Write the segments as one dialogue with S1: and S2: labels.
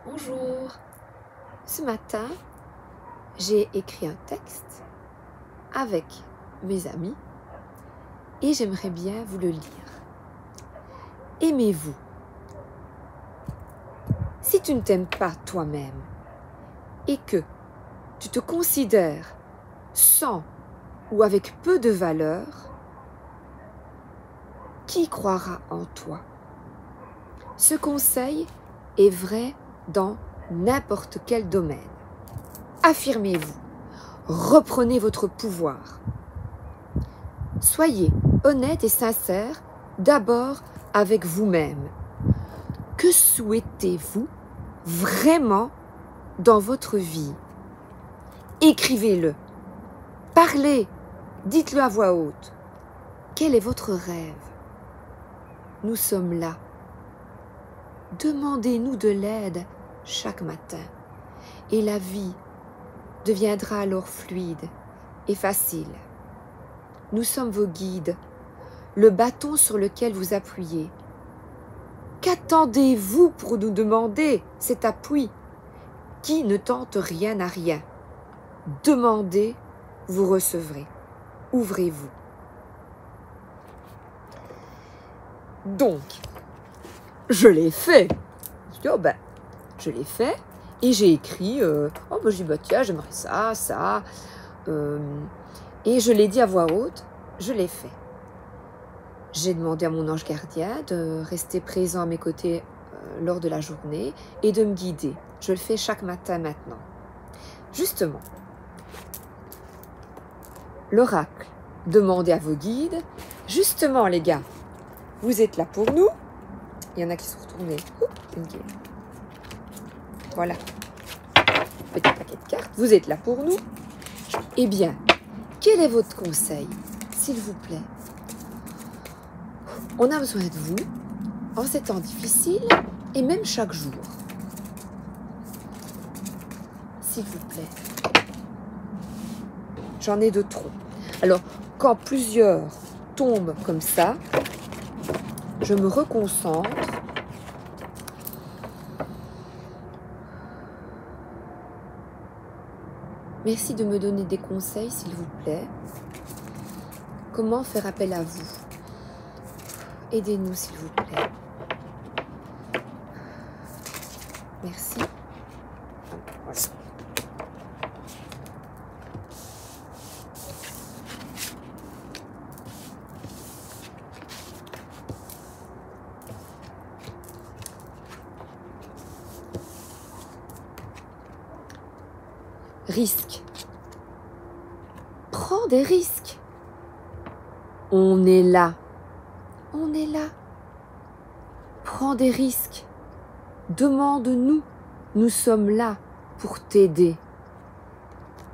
S1: Bonjour. Ce matin, j'ai écrit un texte avec mes amis et j'aimerais bien vous le lire. Aimez-vous. Si tu ne t'aimes pas toi-même et que tu te considères sans ou avec peu de valeur, qui croira en toi? Ce conseil est vrai dans n'importe quel domaine. Affirmez-vous, reprenez votre pouvoir. Soyez honnête et sincère d'abord avec vous-même. Que souhaitez-vous vraiment dans votre vie? Écrivez-le, parlez, dites-le à voix haute. Quel est votre rêve? Nous sommes là. Demandez-nous de l'aide chaque matin et la vie deviendra alors fluide et facile. Nous sommes vos guides, le bâton sur lequel vous appuyez. Qu'attendez-vous pour nous demander cet appui? Qui ne tente rien à rien? Demandez, vous recevrez. Ouvrez-vous. Donc, je l'ai fait. Je dis, je l'ai fait et j'ai écrit, je dis, tiens, j'aimerais ça. Et je l'ai dit à voix haute, je l'ai fait. J'ai demandé à mon ange gardien de rester présent à mes côtés lors de la journée et de me guider. Je le fais chaque matin maintenant. Justement, l'oracle, demandez à vos guides. Justement, les gars, vous êtes là pour nous. Il y en a qui sont retournés. Voilà. Petit paquet de cartes. Vous êtes là pour nous. Eh bien, quel est votre conseil, s'il vous plaît? On a besoin de vous en ces temps difficiles et même chaque jour. S'il vous plaît. J'en ai de trop. Alors, quand plusieurs tombent comme ça, je me reconcentre. Merci de me donner des conseils, s'il vous plaît. Comment faire appel à vous? Aidez-nous, s'il vous plaît. Merci. Voilà. Risque. Prends des risques. On est là. On est là. Prends des risques. Demande-nous. Nous sommes là pour t'aider.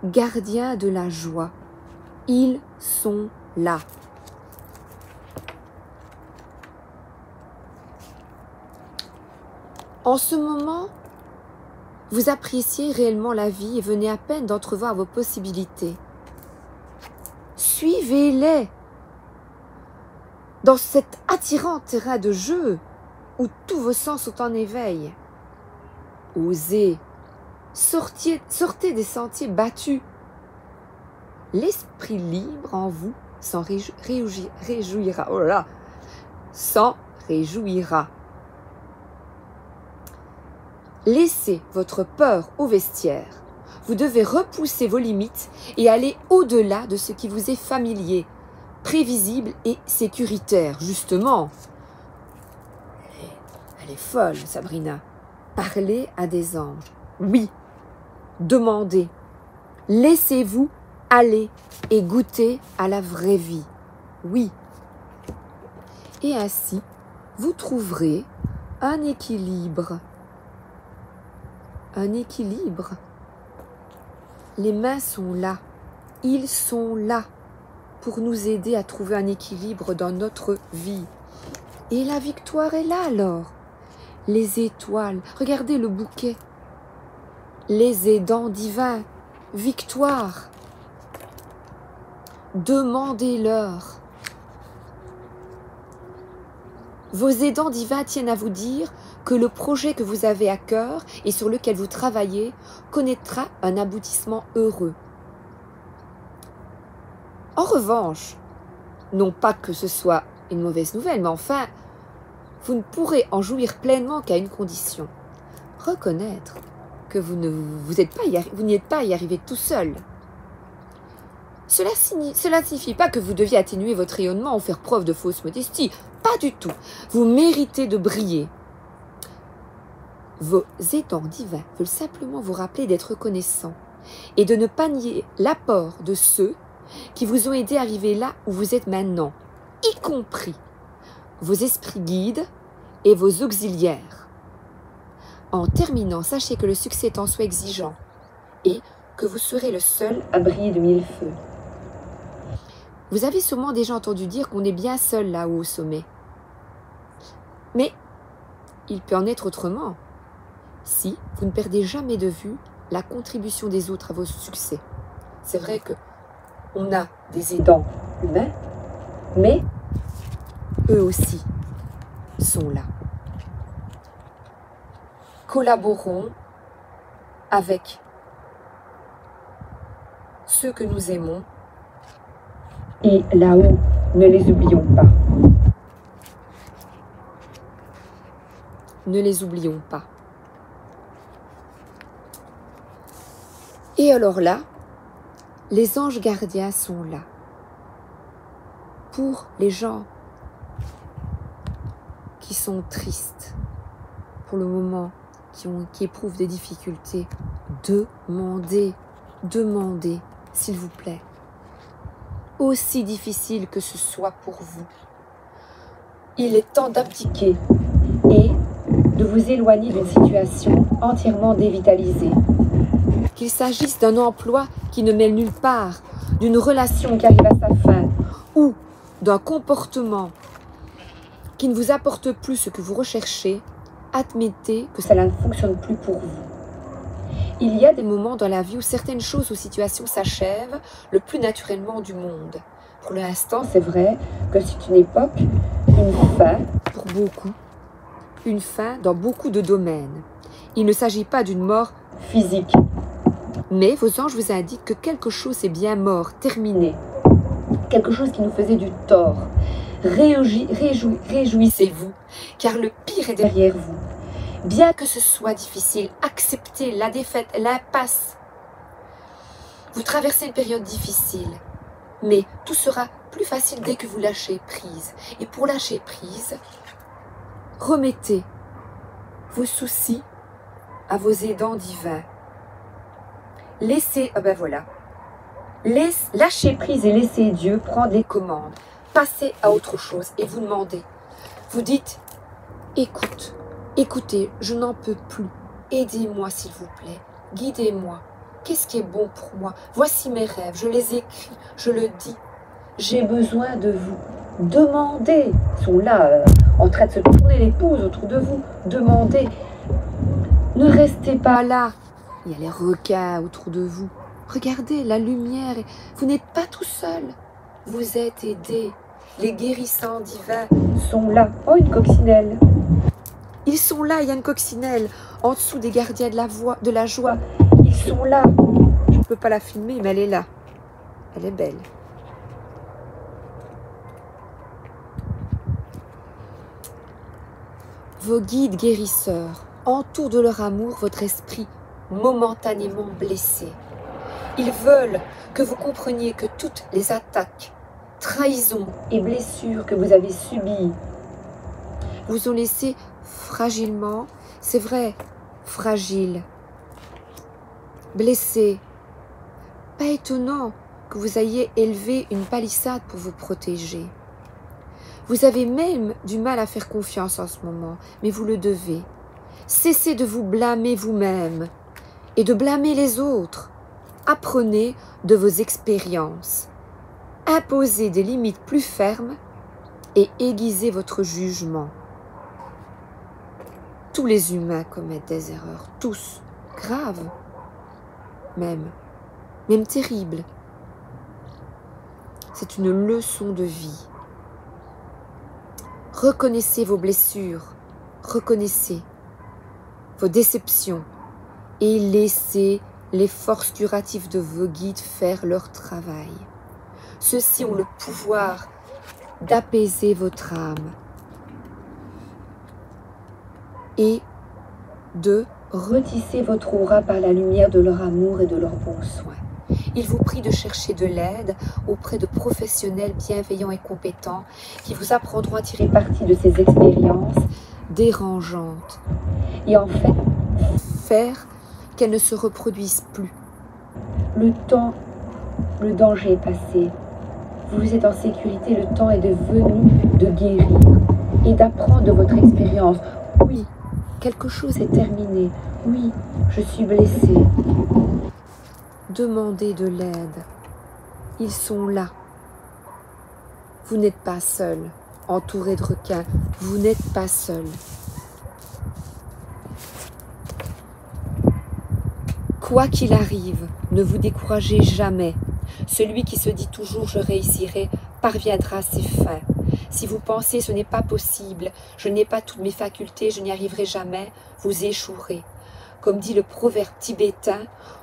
S1: Gardiens de la joie. Ils sont là. En ce moment, vous appréciez réellement la vie et venez à peine d'entrevoir vos possibilités. Suivez-les dans cet attirant terrain de jeu où tous vos sens sont en éveil. Osez, sortez des sentiers battus. L'esprit libre en vous s'en réjouira. Oh là là, s'en réjouira. Laissez votre peur au vestiaire. Vous devez repousser vos limites et aller au-delà de ce qui vous est familier, prévisible et sécuritaire. Justement, elle est folle, Sabrina. Parlez à des anges. Oui, demandez. Laissez-vous aller et goûter à la vraie vie. Oui. Et ainsi, vous trouverez un équilibre. Un équilibre. Les mains sont là. Ils sont là pour nous aider à trouver un équilibre dans notre vie. Et la victoire est là alors. Les étoiles, regardez le bouquet. Les aidants divins, victoire. Demandez-leur. Vos aidants divins tiennent à vous dire que le projet que vous avez à cœur et sur lequel vous travaillez connaîtra un aboutissement heureux. En revanche, non pas que ce soit une mauvaise nouvelle, mais enfin, vous ne pourrez en jouir pleinement qu'à une condition. Reconnaître que vous n'y êtes pas à y arriver tout seul. Cela ne signifie pas que vous deviez atténuer votre rayonnement ou faire preuve de fausse modestie. Pas du tout. Vous méritez de briller. Vos aidants divins veulent simplement vous rappeler d'être reconnaissants et de ne pas nier l'apport de ceux qui vous ont aidé à arriver là où vous êtes maintenant, y compris vos esprits guides et vos auxiliaires. En terminant, sachez que le succès est en soi exigeant et que vous serez le seul à briller de mille feux. Vous avez sûrement déjà entendu dire qu'on est bien seul là-haut au sommet. Mais il peut en être autrement si vous ne perdez jamais de vue la contribution des autres à vos succès. C'est vrai qu'on a des aidants humains, mais eux aussi sont là. Collaborons avec ceux que nous aimons et là-haut, ne les oublions pas. Ne les oublions pas. Et alors là, les anges gardiens sont là. Pour les gens qui sont tristes, pour le moment, qui éprouvent des difficultés, demandez, s'il vous plaît. Aussi difficile que ce soit pour vous. Il est temps d'abdiquer et de vous éloigner d'une situation entièrement dévitalisée. Qu'il s'agisse d'un emploi qui ne mène nulle part, d'une relation qui arrive à sa fin, ou d'un comportement qui ne vous apporte plus ce que vous recherchez, admettez que cela ne fonctionne plus pour vous. Il y a des moments dans la vie où certaines choses ou situations s'achèvent le plus naturellement du monde. Pour l'instant, c'est vrai que c'est une époque, une fin pour beaucoup, une fin dans beaucoup de domaines. Il ne s'agit pas d'une mort physique, mais vos anges vous indiquent que quelque chose est bien mort, terminé, quelque chose qui nous faisait du tort. Réjouissez-vous, car le pire est derrière vous. Bien que ce soit difficile, acceptez la défaite, l'impasse. Vous traversez une période difficile, mais tout sera plus facile dès que vous lâchez prise. Et pour lâcher prise, remettez vos soucis à vos aidants divins. Lâchez prise et laissez Dieu prendre les commandes. Passez à autre chose et vous demandez. Vous dites, écoutez, je n'en peux plus. Aidez-moi s'il vous plaît. Guidez-moi. Qu'est-ce qui est bon pour moi? Voici mes rêves. Je les écris. Je le dis. J'ai besoin de vous. Demandez. Ils sont là en train de se tourner les pouces autour de vous. Demandez. Ne restez pas là. Il y a les requins autour de vous. Regardez la lumière. Vous n'êtes pas tout seul. Vous êtes aidés. Les guérissants divins sont là. Oh, une coccinelle. Ils sont là, il y a une coccinelle. En dessous des gardiens de la joie. Ils sont là. Je ne peux pas la filmer, mais elle est là. Elle est belle. Vos guides guérisseurs entourent de leur amour votre esprit momentanément blessé. Ils veulent que vous compreniez que toutes les attaques, trahisons et blessures que vous avez subies vous ont laissé fragilement, c'est vrai, fragile, blessé. Pas étonnant que vous ayez élevé une palissade pour vous protéger. Vous avez même du mal à faire confiance en ce moment, mais vous le devez. Cessez de vous blâmer vous-même et de blâmer les autres. Apprenez de vos expériences. Imposez des limites plus fermes et aiguisez votre jugement. Tous les humains commettent des erreurs, tous, graves, même terribles. C'est une leçon de vie. Reconnaissez vos blessures, reconnaissez vos déceptions et laissez les forces curatives de vos guides faire leur travail. Ceux-ci ont le pouvoir d'apaiser votre âme et de retisser votre aura par la lumière de leur amour et de leurs bons soins. Il vous prie de chercher de l'aide auprès de professionnels bienveillants et compétents qui vous apprendront à tirer parti de ces expériences dérangeantes et en fait faire qu'elles ne se reproduisent plus. Le danger est passé. Vous êtes en sécurité, le temps est devenu de guérir et d'apprendre de votre expérience. Oui, quelque chose est terminé. Oui, je suis blessée. Demandez de l'aide. Ils sont là. Vous n'êtes pas seul, entouré de requins. Vous n'êtes pas seul. Quoi qu'il arrive, ne vous découragez jamais. Celui qui se dit toujours « je réussirai » parviendra à ses fins. Si vous pensez « ce n'est pas possible, je n'ai pas toutes mes facultés, je n'y arriverai jamais », vous échouerez. Comme dit le proverbe tibétain,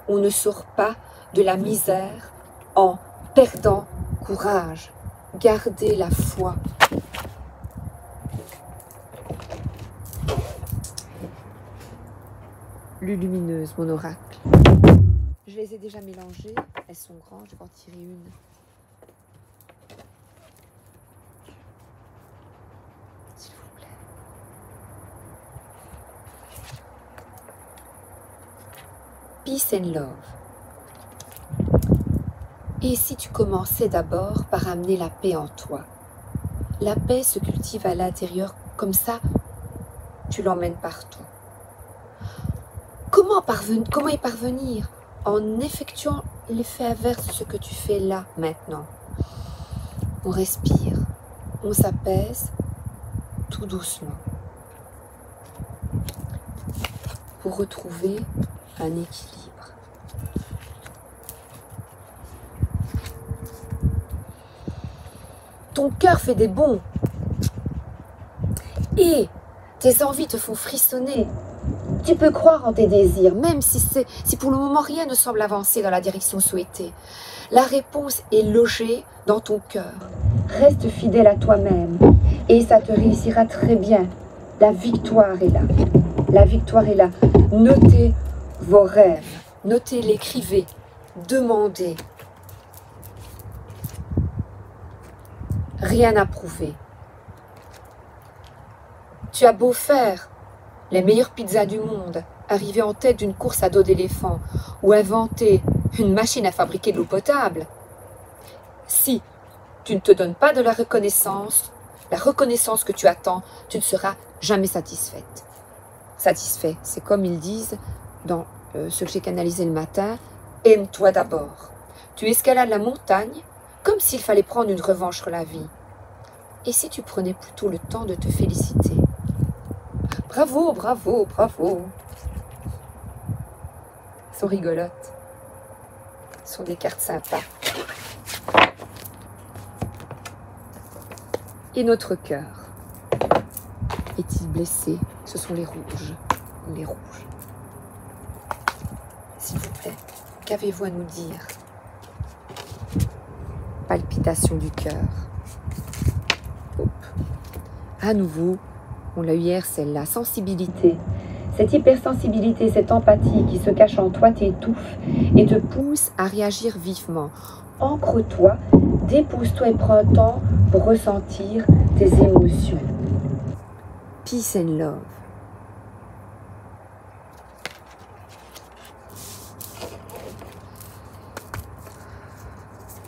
S1: on ne sort pas de la misère en perdant courage. Gardez la foi. Lumineuse, mon oracle. Je les ai déjà mélangées, elles sont grandes, je vais en tirer une. S'il vous plaît. Peace and love. Et si tu commençais d'abord par amener la paix en toi? La paix se cultive à l'intérieur, comme ça, tu l'emmènes partout. Comment y parvenir? En effectuant l'effet inverse de ce que tu fais là, maintenant. On respire, on s'apaise tout doucement pour retrouver un équilibre. Ton cœur fait des bonds et tes envies te font frissonner. Tu peux croire en tes désirs, même si pour le moment rien ne semble avancer dans la direction souhaitée. La réponse est logée dans ton cœur. Reste fidèle à toi-même et ça te réussira très bien. La victoire est là. La victoire est là. Notez vos rêves. Notez-les, écrivez, demandez. Rien à prouver. Tu as beau faire les meilleures pizzas du monde, arriver en tête d'une course à dos d'éléphant ou inventer une machine à fabriquer de l'eau potable. Si tu ne te donnes pas de la reconnaissance que tu attends, tu ne seras jamais satisfaite. Satisfait, c'est comme ils disent dans ce que j'ai canalisé le matin, aime-toi d'abord. Tu escalades la montagne comme s'il fallait prendre une revanche sur la vie. Et si tu prenais plutôt le temps de te féliciter? Bravo, bravo, bravo. Elles sont rigolotes. Ce sont des cartes sympas. Et notre cœur est-il blessé? Ce sont les rouges. Les rouges. S'il vous plaît, qu'avez-vous à nous dire? Palpitation du cœur. Hop. À nouveau, on l'a eu hier, celle-là, sensibilité. Cette hypersensibilité, cette empathie qui se cache en toi t'étouffe et te pousse à réagir vivement. Ancre-toi, dépose-toi et prends le temps pour ressentir tes émotions. Peace and love.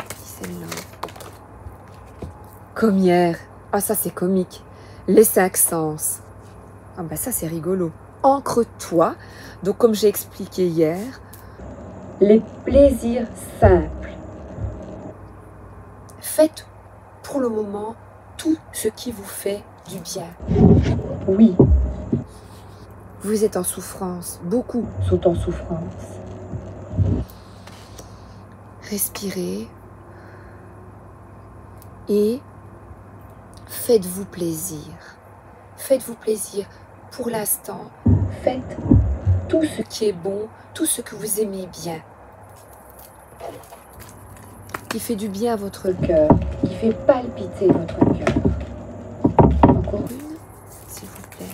S1: Peace and love. Comme hier. Ah, ça c'est comique. Les 5 sens. Ah bah ça c'est rigolo. Ancre-toi. Donc comme j'ai expliqué hier, les plaisirs simples. Faites pour le moment tout ce qui vous fait du bien. Oui. Vous êtes en souffrance. Beaucoup sont en souffrance. Respirez. Et faites-vous plaisir. Faites-vous plaisir pour l'instant. Faites tout ce qui est bon, tout ce que vous aimez bien, qui fait du bien à votre cœur, qui fait palpiter votre cœur. Encore une, s'il vous plaît.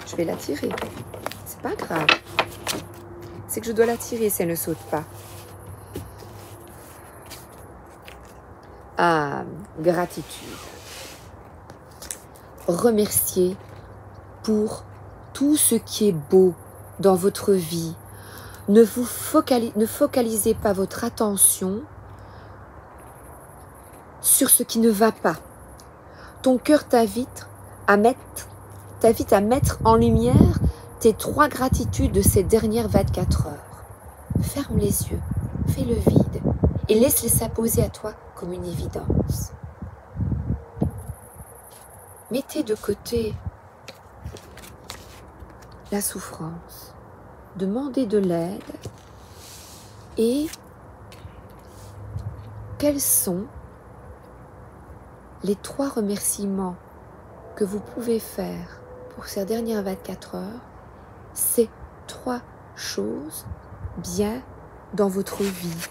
S1: Je vais la tirer. C'est pas grave. C'est que je dois la tirer si elle ne saute pas. Ah, gratitude. Remercier pour tout ce qui est beau dans votre vie. Ne focalisez pas votre attention sur ce qui ne va pas. Ton cœur t'invite à mettre en lumière tes 3 gratitudes de ces dernières 24 heures. Ferme les yeux, fais le vide et laisse-les s'imposer à toi comme une évidence. Mettez de côté la souffrance, demandez de l'aide et quels sont les 3 remerciements que vous pouvez faire pour ces dernières 24 heures, ces 3 choses bien dans votre vie.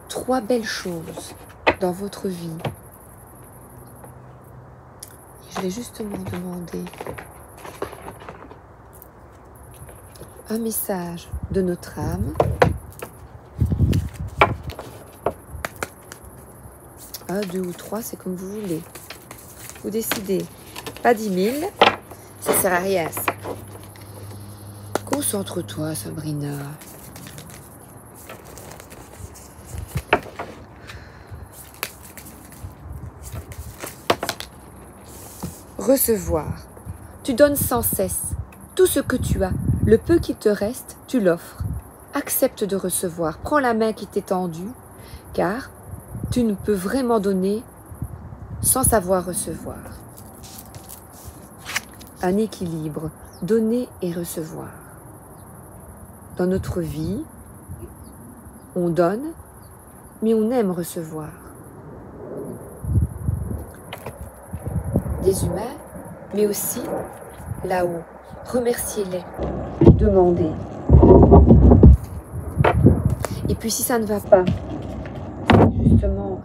S1: 3 belles choses dans votre vie. Je vais justement demander un message de notre âme. 1, 2 ou 3, c'est comme vous voulez. Vous décidez. Pas 10 000, ça sert à rien. Ça. Concentre-toi, Sabrina. Recevoir. Tu donnes sans cesse. Tout ce que tu as, le peu qui te reste, tu l'offres. Accepte de recevoir. Prends la main qui t'est tendue, car tu ne peux vraiment donner sans savoir recevoir. Un équilibre, donner et recevoir. Dans notre vie, on donne, mais on aime recevoir. Des humains, mais aussi là-haut. Remerciez-les. Demandez. Et puis si ça ne va pas, justement,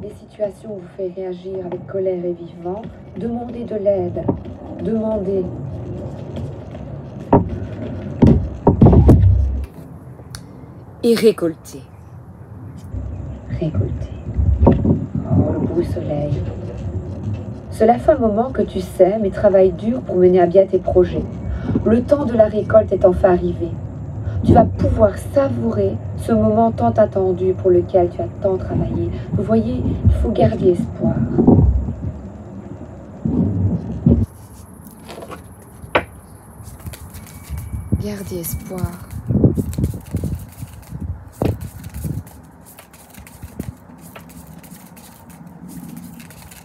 S1: les situations vous font réagir avec colère et vivement, demandez de l'aide. Demandez. Et récoltez. Récoltez. Oh, le beau soleil. Cela fait un moment que tu sèmes et travailles dur pour mener à bien tes projets. Le temps de la récolte est enfin arrivé. Tu vas pouvoir savourer ce moment tant attendu pour lequel tu as tant travaillé. Vous voyez, il faut garder espoir. Gardez espoir.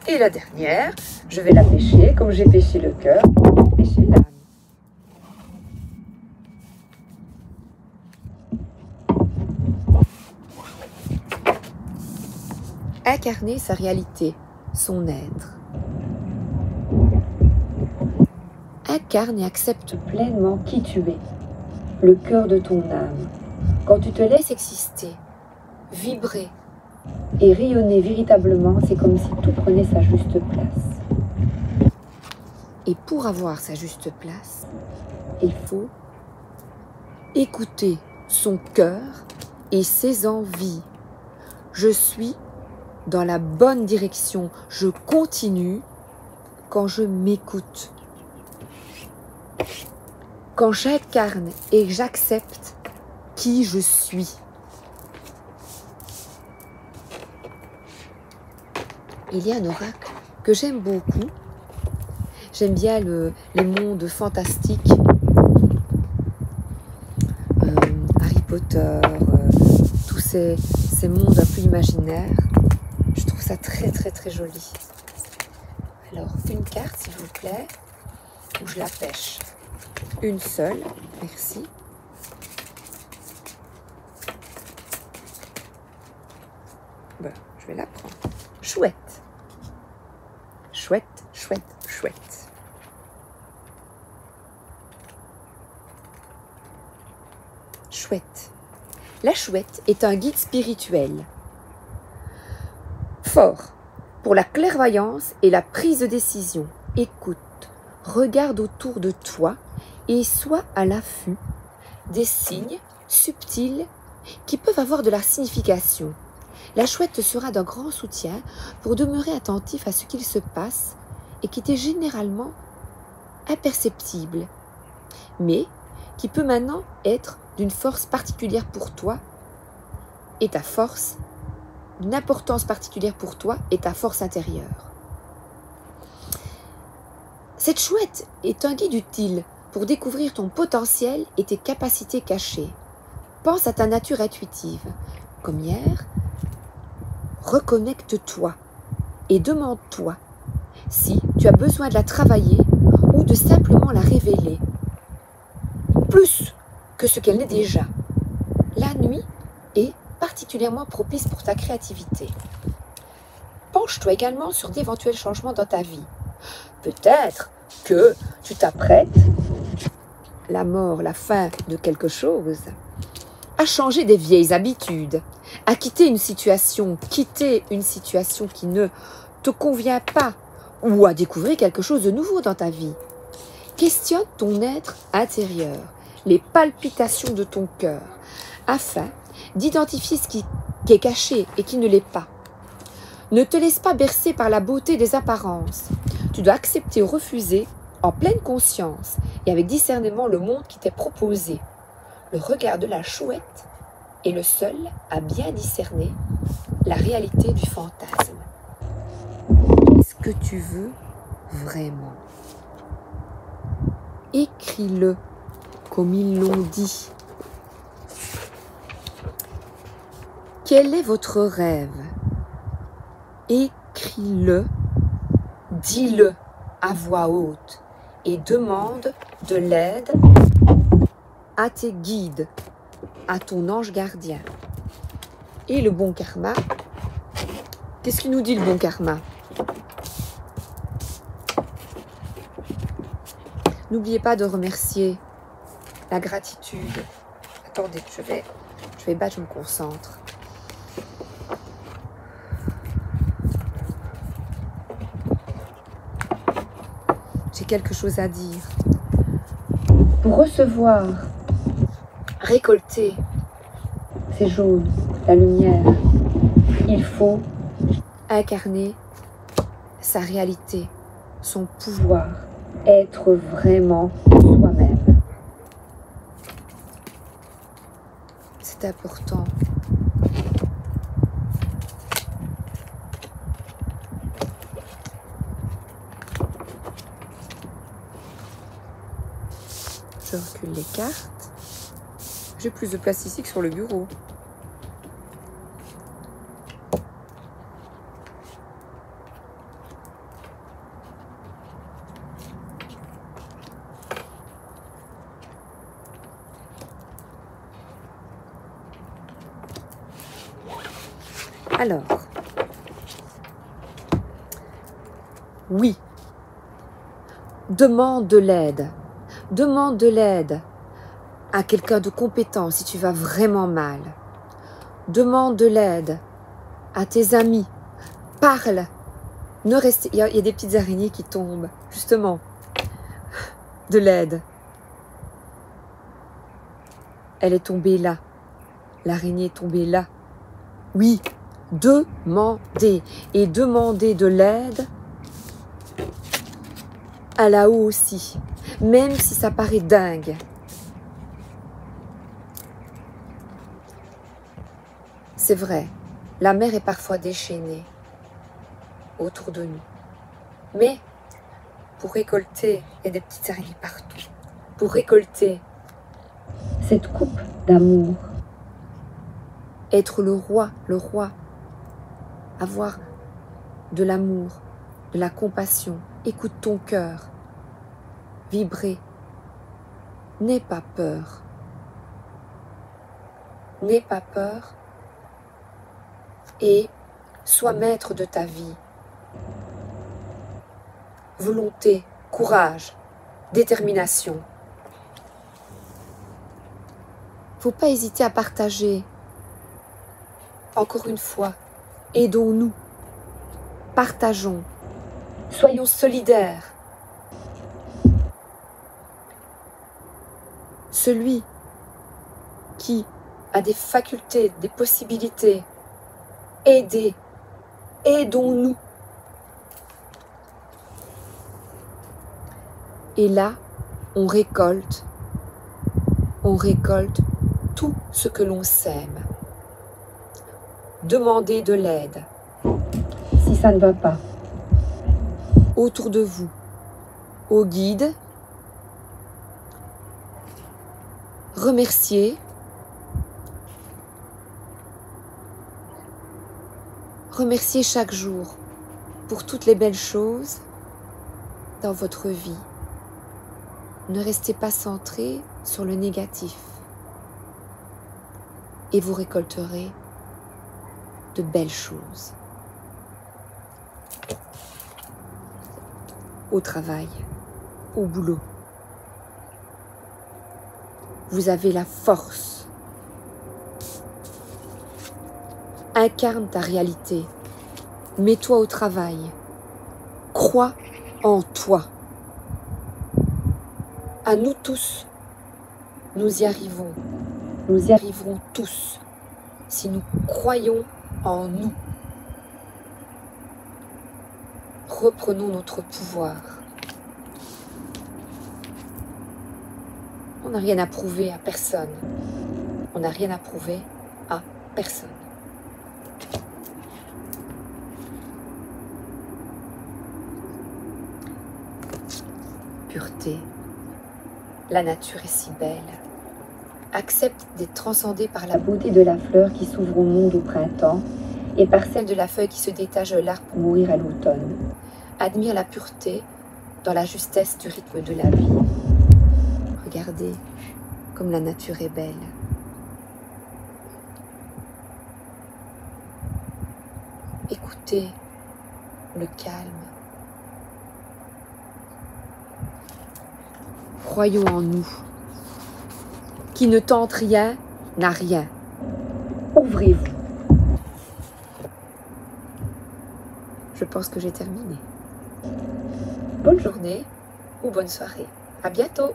S1: Et la dernière, je vais la pêcher comme j'ai pêché le cœur, pêcher l'âme. Incarner sa réalité, son être. Incarne et accepte pleinement qui tu es, le cœur de ton âme. Quand tu te laisses exister, vibrer et rayonner véritablement, c'est comme si tout prenait sa juste place. Et pour avoir sa juste place, il faut écouter son cœur et ses envies. Je suis dans la bonne direction. Je continue quand je m'écoute. Quand j'incarne et j'accepte qui je suis. Il y a un oracle que j'aime beaucoup. J'aime bien les mondes fantastiques. Harry Potter, tous ces mondes un peu imaginaires. Je trouve ça très très très joli. Alors, une carte s'il vous plaît, où je la pêche. Une seule, merci. Voilà, je vais la prendre. Chouette. Chouette, chouette, chouette. Chouette. La chouette est un guide spirituel fort pour la clairvoyance et la prise de décision. Écoute, regarde autour de toi et sois à l'affût des signes subtils qui peuvent avoir de la signification. La chouette te sera d'un grand soutien pour demeurer attentif à ce qu'il se passe et qui est généralement imperceptible, mais qui peut maintenant être d'une force particulière pour toi et ta force, d'une importance particulière pour toi et ta force intérieure. Cette chouette est un guide utile pour découvrir ton potentiel et tes capacités cachées. Pense à ta nature intuitive. Comme hier, reconnecte-toi et demande-toi si tu as besoin de la travailler ou de simplement la révéler, plus que ce qu'elle n'est déjà. La nuit est particulièrement propice pour ta créativité. Penche-toi également sur d'éventuels changements dans ta vie. Peut-être que tu t'apprêtes, la mort, la fin de quelque chose, à changer des vieilles habitudes, à quitter une situation qui ne te convient pas, ou à découvrir quelque chose de nouveau dans ta vie. Questionne ton être intérieur, les palpitations de ton cœur, afin d'identifier ce qui est caché et qui ne l'est pas. Ne te laisse pas bercer par la beauté des apparences. Tu dois accepter ou refuser en pleine conscience et avec discernement le monde qui t'est proposé. Le regard de la chouette est le seul à bien discerner la réalité du fantasme. Qu'est-ce que tu veux vraiment? Écris-le comme ils l'ont dit. Quel est votre rêve? Écris-le, dis-le à voix haute et demande de l'aide à tes guides, à ton ange gardien. Et le bon karma, qu'est-ce qu'il nous dit le bon karma? N'oubliez pas de remercier la gratitude. Attendez, je vais battre, je me concentre. J'ai quelque chose à dire. Pour recevoir, récolter ces choses, la lumière, il faut incarner sa réalité, son pouvoir, être vraiment soi-même. C'est important. Je recule les cartes. J'ai plus de place ici que sur le bureau. Alors, oui, demande de l'aide. Demande de l'aide à quelqu'un de compétent si tu vas vraiment mal. Demande de l'aide à tes amis. Parle. Ne reste... Il y a des petites araignées qui tombent, justement. De l'aide. Elle est tombée là. L'araignée est tombée là. Oui, demandez. Et demandez de l'aide à là-haut aussi. Même si ça paraît dingue. C'est vrai, la mer est parfois déchaînée autour de nous. Mais pour récolter, il y a des petites araignées partout. Pour récolter cette coupe d'amour, être le roi, avoir de l'amour, de la compassion, écoute ton cœur, vibrer. N'aie pas peur. N'aie pas peur et Sois maître de ta vie. Volonté, courage, détermination. Faut pas hésiter à partager. Encore une fois, aidons-nous. Partageons. Soyons solidaires. Celui qui a des facultés, des possibilités, aidons-nous. Et là, on récolte tout ce que l'on sème. Demandez de l'aide. Si ça ne va pas. Autour de vous, au guide, remerciez. Remerciez chaque jour pour toutes les belles choses dans votre vie. Ne restez pas centré sur le négatif et vous récolterez de belles choses. Au travail, au boulot, vous avez la force. Incarne ta réalité. Mets-toi au travail. Crois en toi. À nous tous, nous y arrivons. Nous y arriverons tous si nous croyons en nous. Reprenons notre pouvoir. On n'a rien à prouver à personne. On n'a rien à prouver à personne. Pureté. La nature est si belle. Accepte d'être transcendé par la beauté de la fleur qui s'ouvre au monde au printemps et par celle de la feuille qui se détache de l'arbre pour mourir à l'automne. Admire la pureté dans la justesse du rythme de la vie. Regardez comme la nature est belle. Écoutez le calme. Croyons en nous. Qui ne tente rien n'a rien. Ouvrez-vous. Je pense que j'ai terminé. Bonne journée ou bonne soirée. À bientôt.